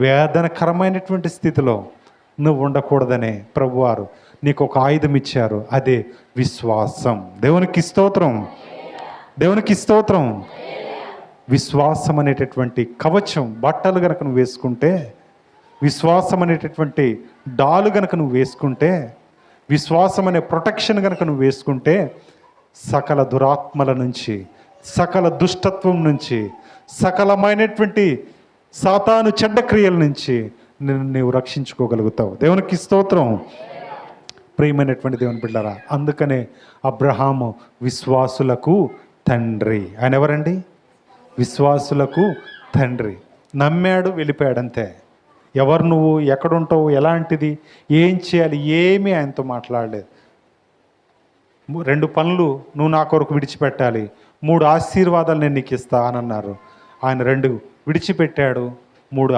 వేదనకరమైనటువంటి స్థితిలో నువ్వు ఉండకూడదనే ప్రభువారు నీకు ఒక ఆయుధం ఇచ్చారు, అదే విశ్వాసం. దేవునికి స్తోత్రం, దేవునికి స్తోత్రం. విశ్వాసం అనేటటువంటి కవచం బట్టలు గనక నువ్వు వేసుకుంటే, విశ్వాసం అనేటటువంటి డాలు గనక నువ్వు వేసుకుంటే, విశ్వాసం అనే ప్రొటెక్షన్ గనక నువ్వు వేసుకుంటే, సకల దురాత్మల నుంచి, సకల దుష్టత్వం నుంచి, సకలమైనటువంటి సాతాను చెడ్డ క్రియల నుంచి నీవు రక్షించుకోగలుగుతావు. దేవునికి స్తోత్రం. ప్రియమైనటువంటి దేవుని బిడ్డలారా, అందుకనే అబ్రహాము విశ్వాసులకు తండ్రి. ఆయన ఎవరండి? విశ్వాసులకు తండ్రి. నమ్మాడు, వెళ్ళిపోయాడంతే. ఎవరు నువ్వు, ఎక్కడుంటావు, ఎలాంటిది, ఏం చేయాలి, ఏమీ ఆయనతో మాట్లాడలేదు. 2 పనులు నువ్వు నా కొరకు విడిచిపెట్టాలి, 3 ఆశీర్వాదాలు నేను నీకు ఇస్తా అని అన్నారు. ఆయన 2 విడిచిపెట్టాడు, 3